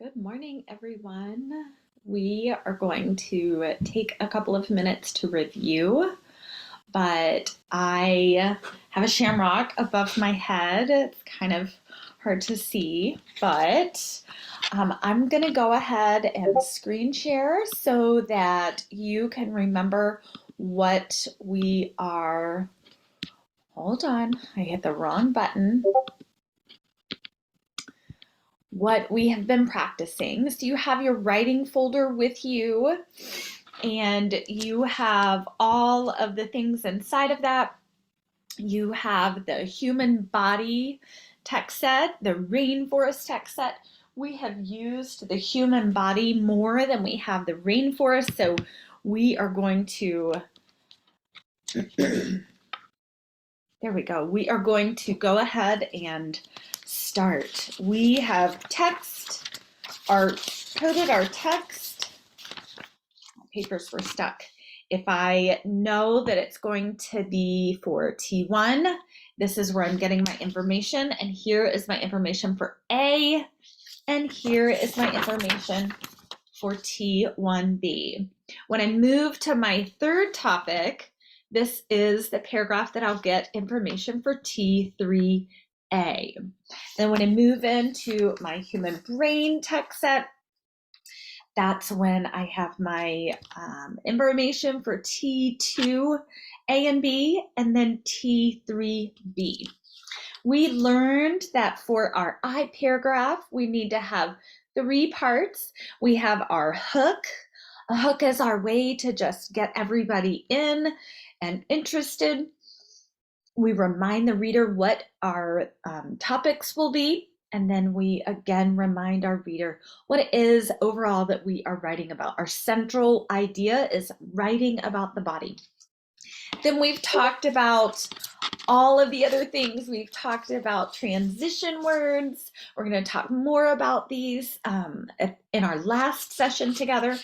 Good morning, everyone. We are going to take a couple of minutes to review, but I have a shamrock above my head. It's kind of hard to see, but I'm going to go ahead and screen share so that you can remember what we are. Hold on, I hit the wrong button. What we have been practicing. So you have your writing folder with you, and you have all of the things inside of that. You have the human body text set, the rainforest text set. We have used the human body more than we have the rainforest, so we are going to, there we go. We are going to go ahead and start. We have coded our text. My papers were stuck. If I know that it's going to be for T1, this is where I'm getting my information, and here is my information for A, and here is my information for T1B. When I move to my third topic, this is the paragraph that I'll get information for T3A. Then when I move into my human brain text set, that's when I have my information for T2A and B, and then T3B. We learned that for our I paragraph, we need to have 3 parts. We have our hook. A hook is our way to just get everybody in and interested. We remind the reader what our topics will be, and then we again remind our reader what it is overall that we are writing about. Our central idea is writing about the body. Then we've talked about all of the other things. We've talked about transition words. We're going to talk more about these in our last session together.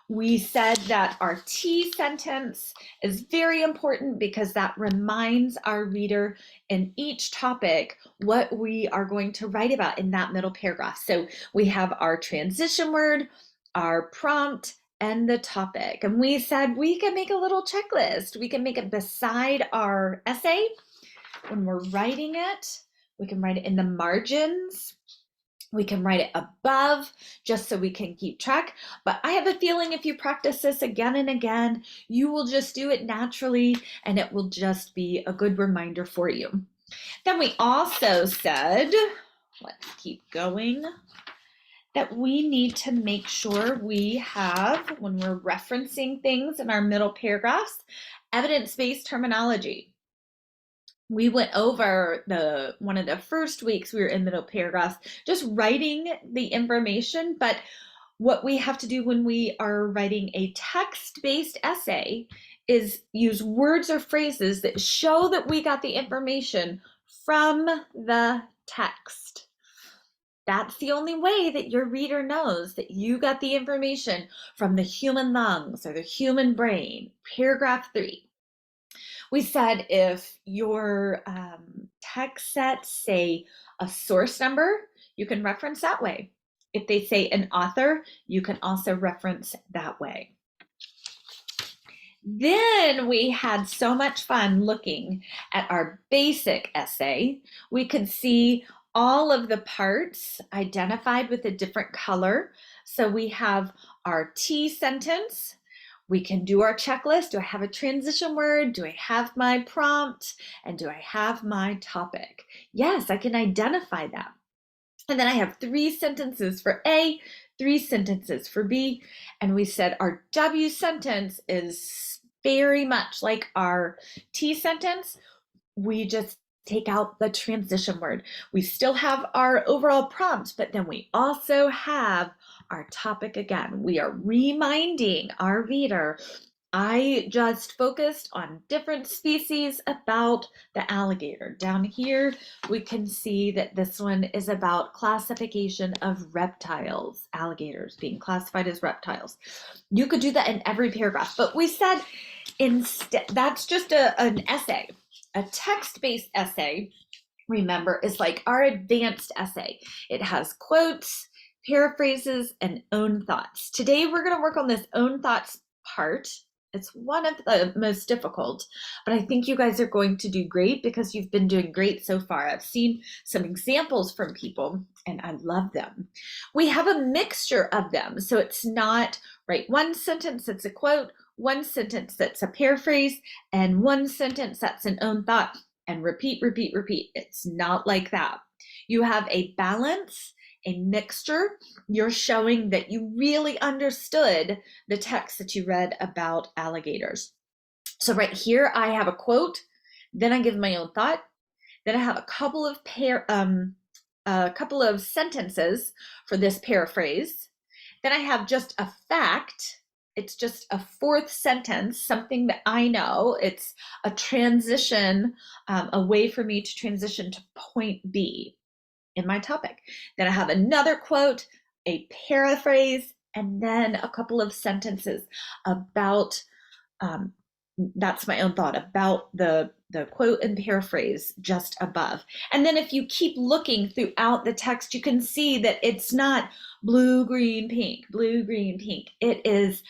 We said that our T sentence is very important because that reminds our reader in each topic what we are going to write about in that middle paragraph. So we have our transition word, our prompt, and the topic. And we said we can make a little checklist. We can make it beside our essay. When we're writing it, we can write it in the margins. We can write it above just so we can keep track. But I have a feeling if you practice this again and again, you will just do it naturally and it will just be a good reminder for you. Then we also said, let's keep going, that we need to make sure we have, when we're referencing things in our middle paragraphs, evidence-based terminology. We went over one of the first weeks we were in middle paragraphs, just writing the information, but what we have to do when we are writing a text-based essay is use words or phrases that show that we got the information from the text. That's the only way that your reader knows that you got the information from the human lungs or the human brain. Paragraph 3. We said if your text sets say a source number, you can reference that way. If they say an author, you can also reference that way. Then we had so much fun looking at our basic essay. We could see all of the parts identified with a different color. So we have our T sentence. We can do our checklist. Do I have a transition word? Do I have my prompt? And do I have my topic? Yes, I can identify that. And then I have 3 sentences for A, 3 sentences for B. And we said our W sentence is very much like our T sentence. We just take out the transition word. We still have our overall prompt, but then we also have our topic again. We are reminding our reader, I just focused on different species about the alligator. Down here, we can see that this one is about classification of reptiles, alligators being classified as reptiles. You could do that in every paragraph, but we said instead, that's just an essay. A text-based essay, remember, is like our advanced essay. It has quotes, paraphrases and own thoughts. Today we're going to work on this own thoughts part. It's one of the most difficult, but I think you guys are going to do great because you've been doing great so far. I've seen some examples from people and I love them. We have a mixture of them. So it's not right one sentence that's a quote, one sentence that's a paraphrase, and one sentence that's an own thought, and repeat, repeat, repeat. It's not like that. You have a balance, a mixture. You're showing that you really understood the text that you read about alligators. So right here, I have a quote, then I give my own thought, then I have a couple of sentences for this paraphrase. Then I have just a fact. It's just a fourth sentence, something that I know. It's a transition, a way for me to transition to point B in my topic. Then I have another quote, a paraphrase, and then a couple of sentences about, that's my own thought, about the quote and paraphrase just above. And then if you keep looking throughout the text, you can see that it's not blue, green, pink, blue, green, pink. It is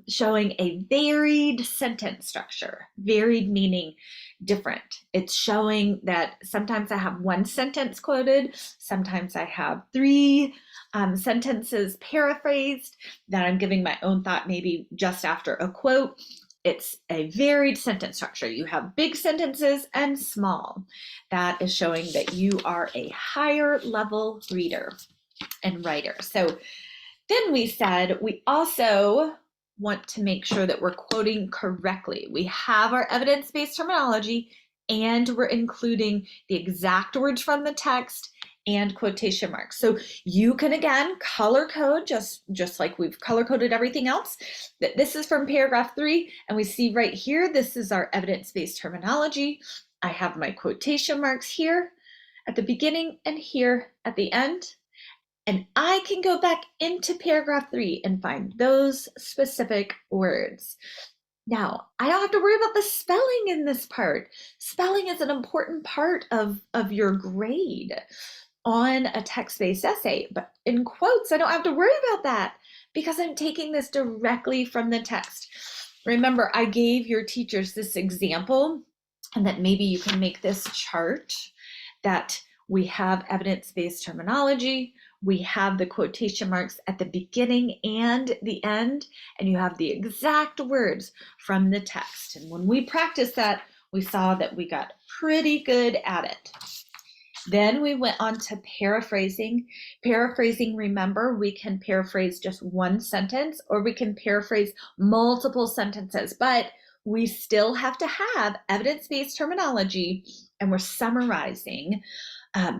showing a varied sentence structure, varied meaning different. It's showing that sometimes I have one sentence quoted, sometimes I have three sentences paraphrased, that I'm giving my own thought maybe just after a quote. It's a varied sentence structure. You have big sentences and small. That is showing that you are a higher level reader and writer. So then we said we also want to make sure that we're quoting correctly. We have our evidence-based terminology and we're including the exact words from the text and quotation marks. So you can again color code just like we've color coded everything else. That this is from paragraph 3, and we see right here, this is our evidence-based terminology. I have my quotation marks here at the beginning and here at the end. And I can go back into paragraph 3 and find those specific words. Now, I don't have to worry about the spelling in this part. Spelling is an important part of your grade on a text-based essay, but in quotes, I don't have to worry about that because I'm taking this directly from the text. Remember, I gave your teachers this example, and that maybe you can make this chart, that we have evidence-based terminology, we have the quotation marks at the beginning and the end, and you have the exact words from the text. And when we practiced that, we saw that we got pretty good at it. Then we went on to paraphrasing. Paraphrasing, remember, we can paraphrase just one sentence or we can paraphrase multiple sentences, but we still have to have evidence-based terminology, and we're summarizing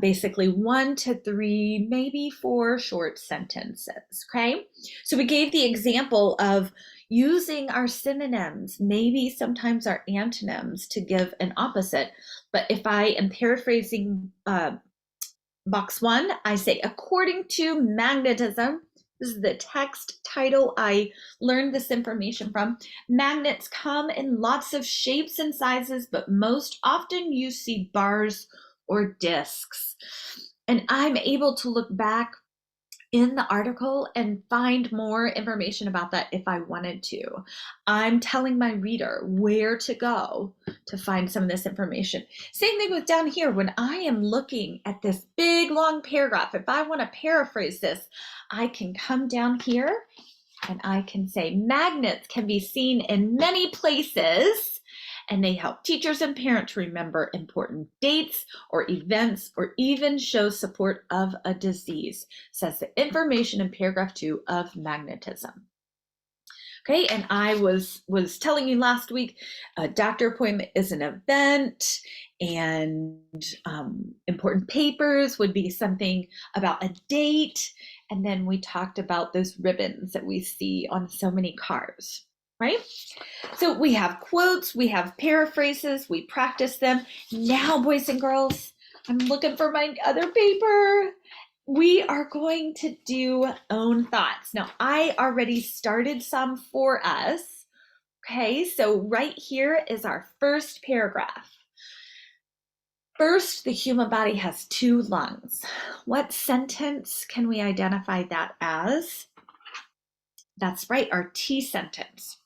basically 1 to 3, maybe 4 short sentences, okay? So we gave the example of using our synonyms, maybe sometimes our antonyms to give an opposite. But if I am paraphrasing box 1, I say, according to magnetism, this is the text title I learned this information from. Magnets come in lots of shapes and sizes, but most often you see bars or discs. And I'm able to look back in the article and find more information about that if I wanted to. I'm telling my reader where to go to find some of this information. Same thing with down here. When I am looking at this big long paragraph, if I want to paraphrase this, I can come down here and I can say magnets can be seen in many places, and they help teachers and parents remember important dates or events or even show support of a disease, says the information in paragraph 2 of magnetism. Okay, and I was telling you last week, a doctor appointment is an event, and important papers would be something about a date, and then we talked about those ribbons that we see on so many cars. Right? So we have quotes, we have paraphrases, we practice them. Now, boys and girls, I'm looking for my other paper. We are going to do own thoughts. Now, I already started some for us. Okay, so right here is our first paragraph. First, the human body has 2 lungs. What sentence can we identify that as? That's right, our T sentence.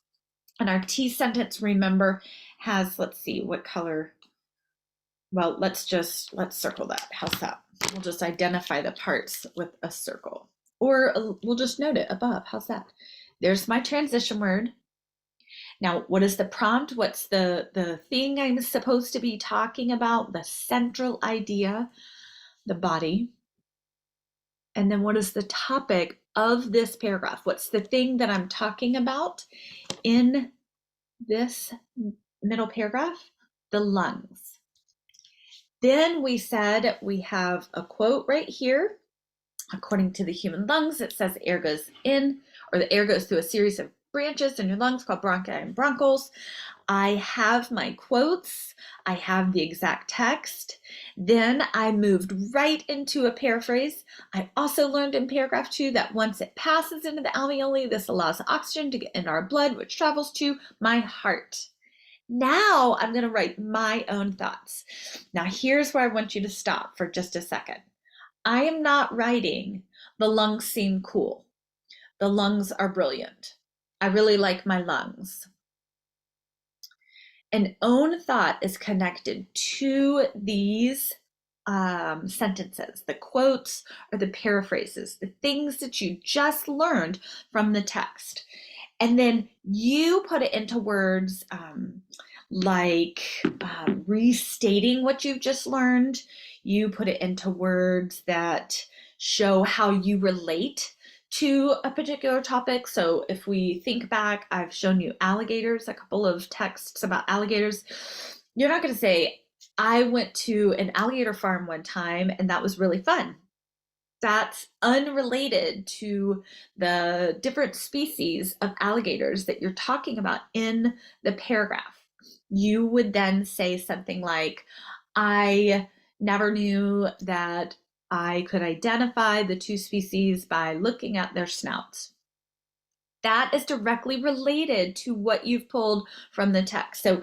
And our T sentence, remember, has, let's see, what color? Well, let's circle that. How's that? We'll just identify the parts with a circle. Or we'll just note it above. How's that? There's my transition word. Now, what is the prompt? What's the thing I'm supposed to be talking about? The central idea, the body. And then what is the topic of this paragraph? What's the thing that I'm talking about in this middle paragraph? The lungs. Then we said we have a quote right here. According to the human lungs, it says air goes in, or the air goes through a series of branches in your lungs called bronchi and bronchioles. I have my quotes. I have the exact text. Then I moved right into a paraphrase. I also learned in paragraph 2 that once it passes into the alveoli, this allows oxygen to get in our blood, which travels to my heart. Now I'm going to write my own thoughts. Now here's where I want you to stop for just a second. I am not writing, the lungs seem cool. The lungs are brilliant. I really like my lungs. An own thought is connected to these sentences, the quotes or the paraphrases, the things that you just learned from the text. And then you put it into words like restating what you've just learned. You put it into words that show how you relate to a particular topic. So if we think back, I've shown you alligators, a couple of texts about alligators. You're not going to say, I went to an alligator farm one time and that was really fun. That's unrelated to the different species of alligators that you're talking about in the paragraph. You would then say something like, I never knew that I could identify the 2 species by looking at their snouts. That is directly related to what you've pulled from the text. So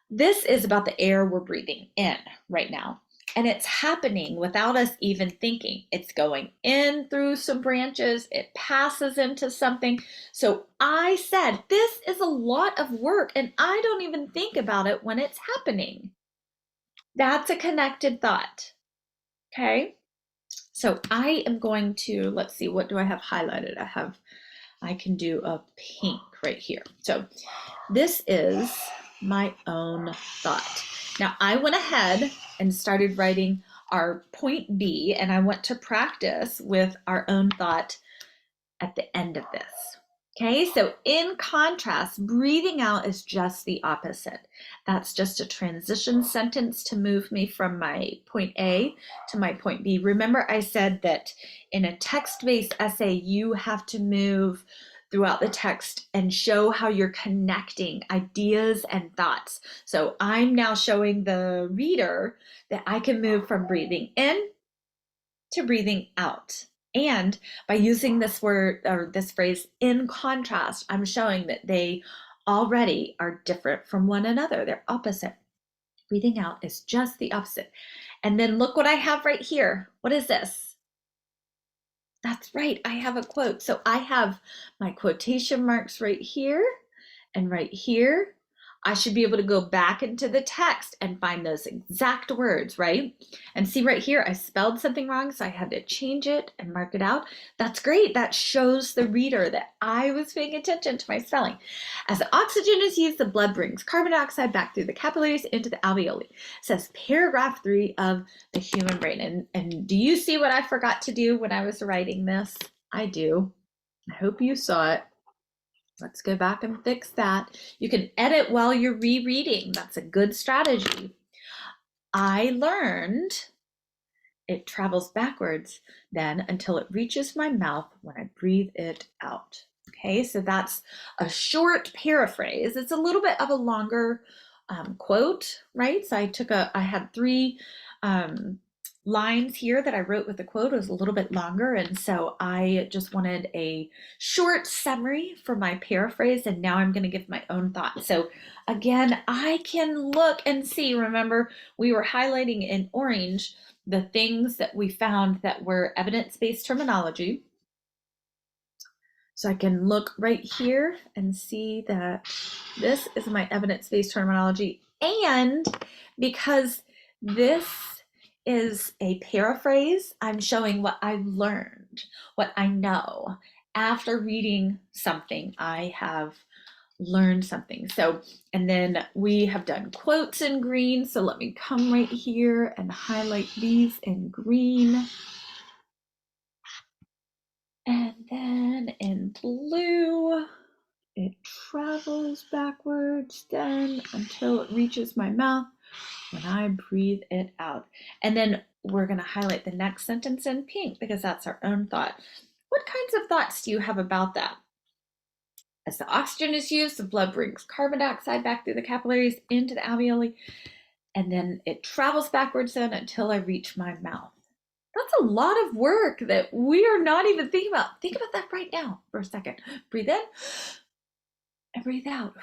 this is about the air we're breathing in right now. And it's happening without us even thinking. It's going in through some branches. It passes into something. So I said, this is a lot of work and I don't even think about it when it's happening. That's a connected thought. Okay. So I am going to, let's see, what do I have highlighted? I can do a pink right here. So this is my own thought. Now I went ahead and started writing our point B, and I want to practice with our own thought at the end of this. Okay, so in contrast, breathing out is just the opposite. That's just a transition sentence to move me from my point A to my point B. Remember, I said that in a text-based essay, you have to move throughout the text and show how you're connecting ideas and thoughts. So I'm now showing the reader that I can move from breathing in to breathing out. And by using this word or this phrase in contrast, I'm showing that they already are different from one another. They're opposite. Breathing out is just the opposite. And then look what I have right here. What is this? That's right, I have a quote. So I have my quotation marks right here and right here. I should be able to go back into the text and find those exact words, right? And see right here, I spelled something wrong, so I had to change it and mark it out. That's great. That shows the reader that I was paying attention to my spelling. As the oxygen is used, the blood brings carbon dioxide back through the capillaries into the alveoli. It says paragraph 3 of the human brain. And do you see what I forgot to do when I was writing this? I do. I hope you saw it. Let's go back and fix that. You can edit while you're rereading. That's a good strategy. I learned it travels backwards then until it reaches my mouth when I breathe it out. Okay, so that's a short paraphrase. It's a little bit of a longer quote, right? So I had 3 lines here that I wrote with the quote was a little bit longer, and so I just wanted a short summary for my paraphrase, and now I'm going to give my own thought. So again, I can look and see, remember, we were highlighting in orange the things that we found that were evidence-based terminology. So I can look right here and see that this is my evidence-based terminology. And because this is a paraphrase, I'm showing what I've learned, what I know. After reading something, I have learned something. So, and then we have done quotes in green. So let me come right here and highlight these in green. And then in blue, it travels backwards then until it reaches my mouth when I breathe it out. And then we're going to highlight the next sentence in pink because that's our own thought. What kinds of thoughts do you have about that? As the oxygen is used, the blood brings carbon dioxide back through the capillaries into the alveoli, and then it travels backwards then until I reach my mouth. That's a lot of work that we are not even thinking about. Think about that right now for a second. Breathe in and breathe out.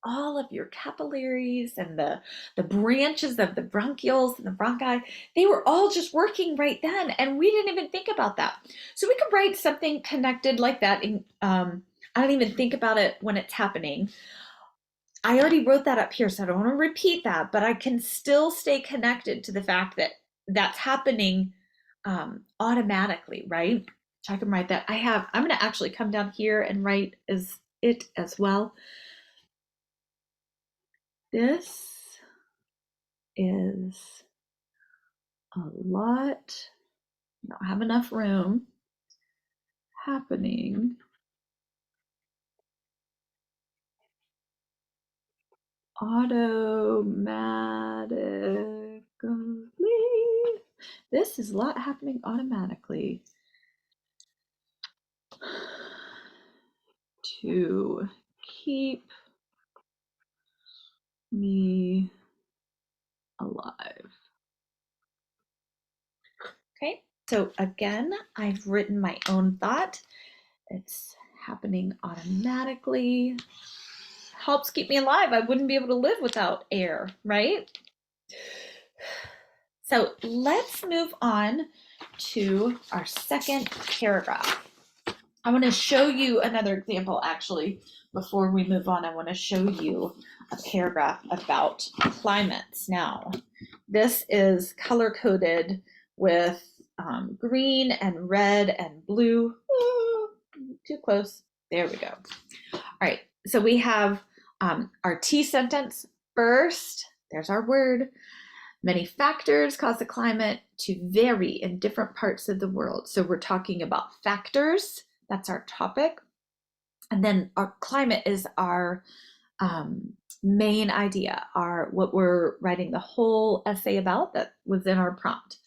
All of your capillaries and the branches of the bronchioles and the bronchi, they were all just working right then, and we didn't even think about that. So we could write something connected like that. I don't even think about it when it's happening. I already wrote that up here, so I don't want to repeat that, but I can still stay connected to the fact that that's happening automatically, right? So I can write that. I'm going to actually come down here and write it as well. This is a lot, I don't have enough room happening automatically. This is a lot happening automatically to keep me alive. Okay, so again, I've written my own thought. It's happening automatically. Helps keep me alive. I wouldn't be able to live without air, right? So let's move on to our second paragraph. I want to show you another example, actually. Before we move on, I want to show you a paragraph about climates. Now, this is color-coded with green and red and blue. Too close. There we go. All right, so we have our T sentence first. There's our word. Many factors cause the climate to vary in different parts of the world. So we're talking about factors. That's our topic. And then our climate is our main idea, what we're writing the whole essay about that was in our prompt.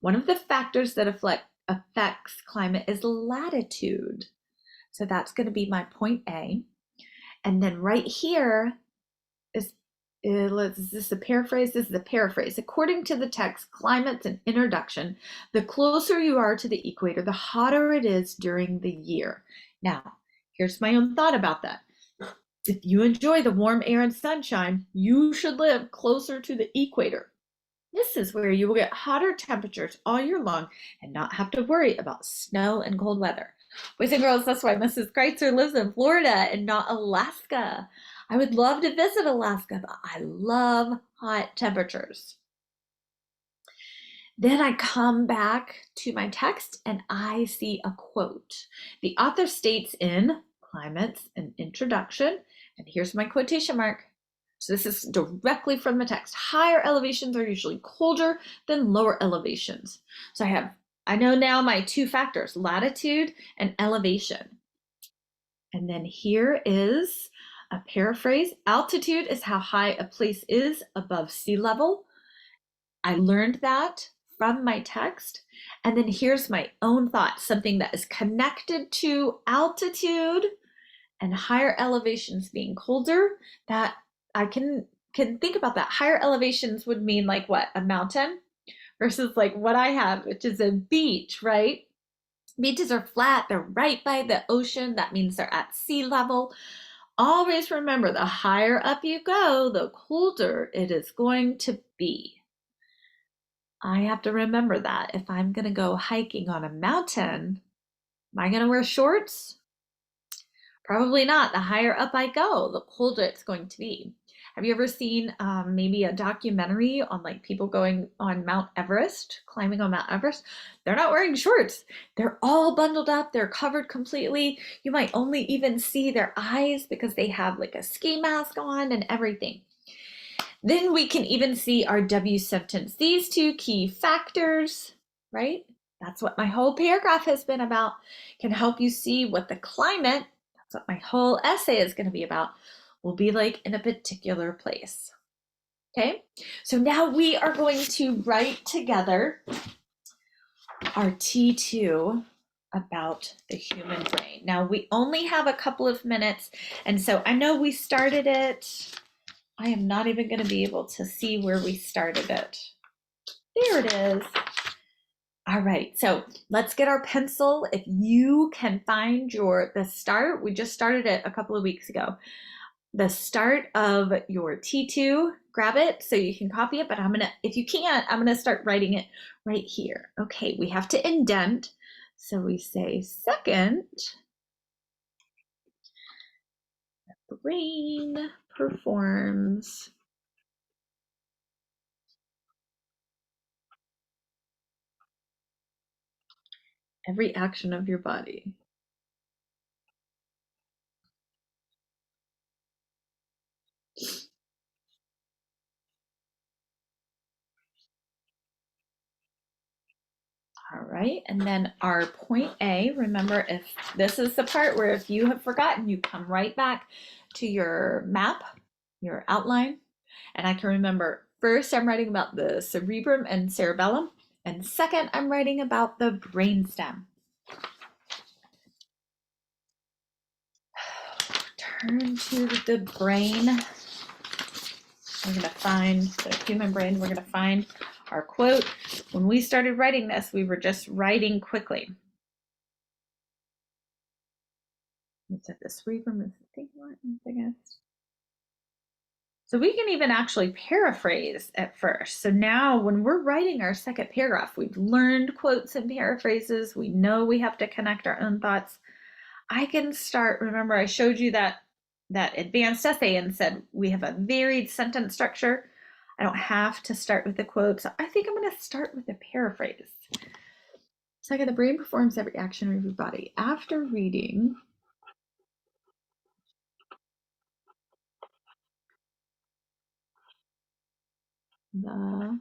One of the factors that affects climate is latitude. So that's going to be my point A. And then right here is this a paraphrase? This is a paraphrase. According to the text, climate's an introduction. The closer you are to the equator, the hotter it is during the year. Now, here's my own thought about that. If you enjoy the warm air and sunshine, you should live closer to the equator. This is where you will get hotter temperatures all year long and not have to worry about snow and cold weather. Boys and girls, that's why Mrs. Kreitzer lives in Florida and not Alaska. I would love to visit Alaska, but I love hot temperatures. Then I come back to my text and I see a quote. The author states in Climates, an introduction, and here's my quotation mark. So this is directly from the text. Higher elevations are usually colder than lower elevations. So I know now my two factors, latitude and elevation. And then here is a paraphrase. Altitude is how high a place is above sea level. I learned that from my text. And then here's my own thought, something that is connected to altitude and higher elevations being colder, that I can think about that. Higher elevations would mean like what? A mountain, versus like what I have, which is a beach, right? Beaches are flat, they're right by the ocean. That means they're at sea level. Always remember, the higher up you go, the colder it is going to be. I have to remember that if I'm going to go hiking on a mountain. Am I going to wear shorts? Probably not. The higher up I go, the colder it's going to be. Have you ever seen maybe a documentary on like people going on Mount Everest, climbing on Mount Everest? They're not wearing shorts. They're all bundled up. They're covered completely. You might only even see their eyes because they have like a ski mask on and everything. Then we can even see our W sentence. These two key factors, right? That's what my whole paragraph has been about. Can help you see what the climate, that's what my whole essay is going to be about, will be like in a particular place. Okay, so now we are going to write together our T2 about the human brain. Now we only have a couple of minutes, and so I know we started it. I am not even going to be able to see where we started it. There it is. All right, so let's get our pencil. If you can find the start, we just started it a couple of weeks ago. The start of your T2, grab it so you can copy it, but if you can't, I'm gonna start writing it right here. Okay, we have to indent. So we say second, the brain performs every action of your body. All right, and then our point A, remember, if this is the part where if you have forgotten, you come right back to your map, your outline, and I can remember first I'm writing about the cerebrum and cerebellum, and second I'm writing about the brainstem. Turn to the brain. We're going to find the human brain. We're going to find our quote. When we started writing this, we were just writing quickly. It's at the cerebrum is the thing, I guess. So we can even actually paraphrase at first. So now when we're writing our second paragraph, we've learned quotes and paraphrases. We know we have to connect our own thoughts. I can start, remember I showed you that advanced essay and said we have a varied sentence structure. I don't have to start with the quote. So I think I'm going to start with a paraphrase. Second, the brain performs every action of your body. After reading the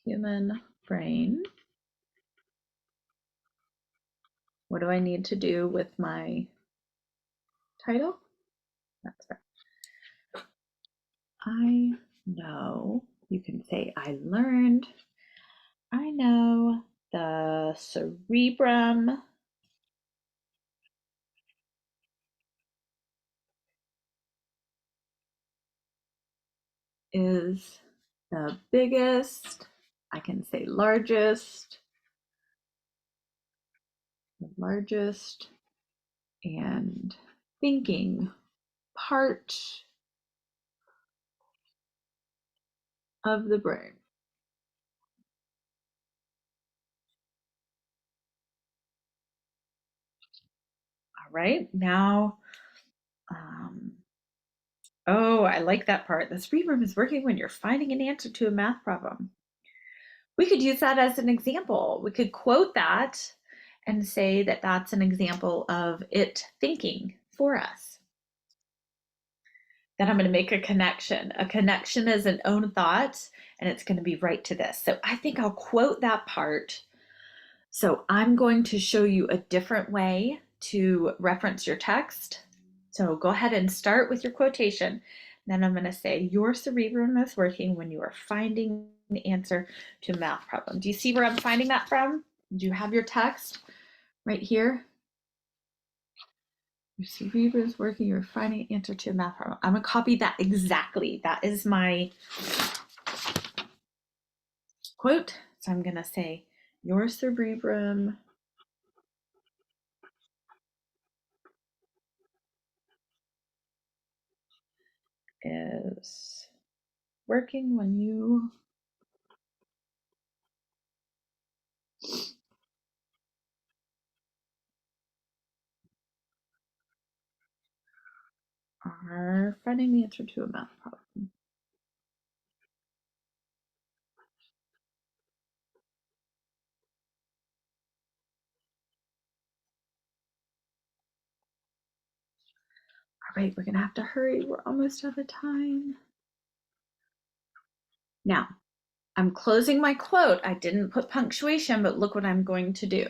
human brain, what do I need to do with my title? That's right. I know, you can say I learned. I know the cerebrum is the biggest, I can say largest, the largest and thinking part of the brain. All right, now, oh, I like that part. The cerebrum is working when you're finding an answer to a math problem. We could use that as an example. We could quote that and say that that's an example of it thinking for us. Then I'm going to make a connection. A connection is an own thought, and it's going to be right to this. So I think I'll quote that part. So I'm going to show you a different way to reference your text. So go ahead and start with your quotation. Then I'm going to say, your cerebrum is working when you are finding the answer to a math problem. Do you see where I'm finding that from? Do you have your text right here? Your cerebrum is working, you're finding an answer to a math problem. I'm going to copy that exactly. That is my quote. So I'm going to say, your cerebrum is working when you are finding the answer to a math problem. All right, we're going to have to hurry. We're almost out of time. Now, I'm closing my quote. I didn't put punctuation, but look what I'm going to do.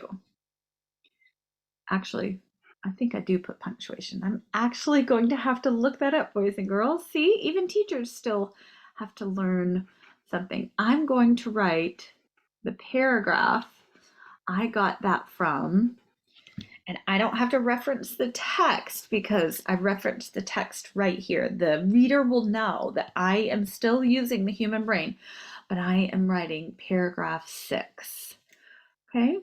Actually, I think I do put punctuation. I'm actually going to have to look that up, boys and girls. See, even teachers still have to learn something. I'm going to write the paragraph. I got that from, and I don't have to reference the text because I referenced the text right here. The reader will know that I am still using the human brain, but I am writing paragraph 6. Okay.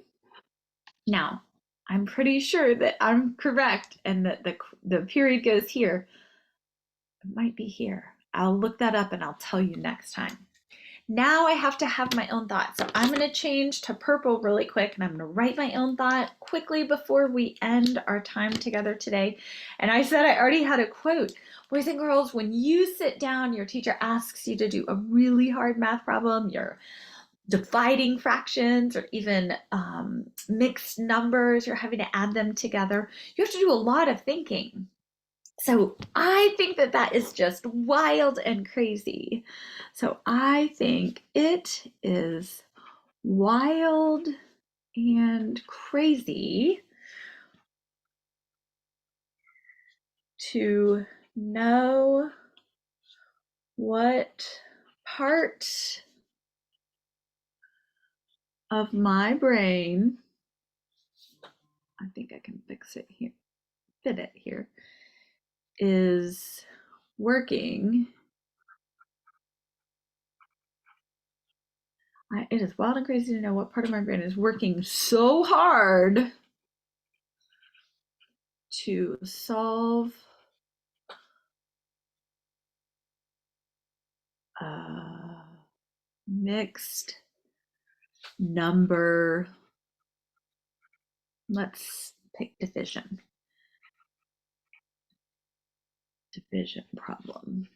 Now, I'm pretty sure that I'm correct and that the period goes here. It might be here. I'll look that up and I'll tell you next time. Now I have to have my own thought. So I'm going to change to purple really quick and I'm going to write my own thought quickly before we end our time together today. And I said I already had a quote. Boys and girls, when you sit down, your teacher asks you to do a really hard math problem, you're dividing fractions or even mixed numbers, you're having to add them together. You have to do a lot of thinking. So I think that that is just wild and crazy. So I think it is wild and crazy to know what part of my brain, I think I can fix it here, fit it here, is working. It is wild and crazy to know what part of my brain is working so hard to solve a mixed number. Let's pick division. Division problem.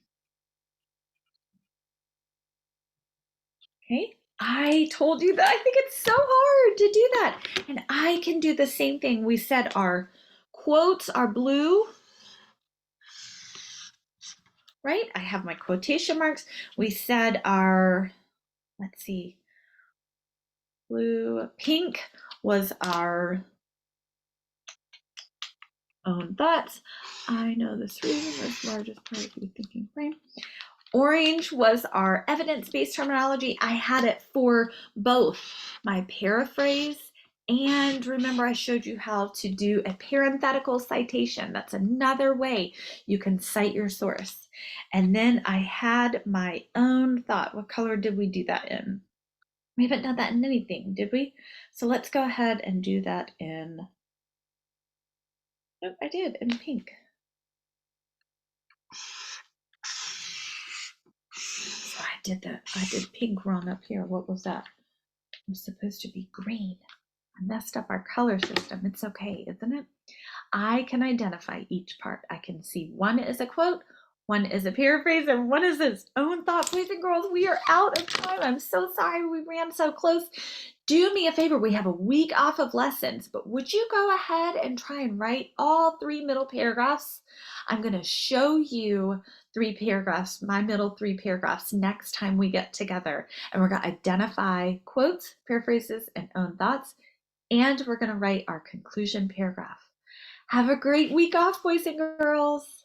Okay, I told you that I think it's so hard to do that. And I can do the same thing. We said our quotes are blue, right? I have my quotation marks. We said our, let's see, blue, pink was our own thoughts. I know the cerebrum is the largest part of your thinking frame. Orange was our evidence-based terminology. I had it for both my paraphrase and remember I showed you how to do a parenthetical citation. That's another way you can cite your source. And then I had my own thought. What color did we do that in? We haven't done that in anything, did we? So let's go ahead and do that in, oh, I did, in pink. So I did pink wrong up here. What was that? It was supposed to be green. I messed up our color system. It's okay, isn't it? I can identify each part. I can see one is a quote, one is a paraphrase, and one is its own thought. Boys and girls, we are out of time. I'm so sorry we ran so close. Do me a favor. We have a week off of lessons, but would you go ahead and try and write all 3 middle paragraphs? I'm going to show you 3 paragraphs, my middle 3 paragraphs next time we get together. And we're going to identify quotes, paraphrases, and own thoughts. And we're going to write our conclusion paragraph. Have a great week off, boys and girls.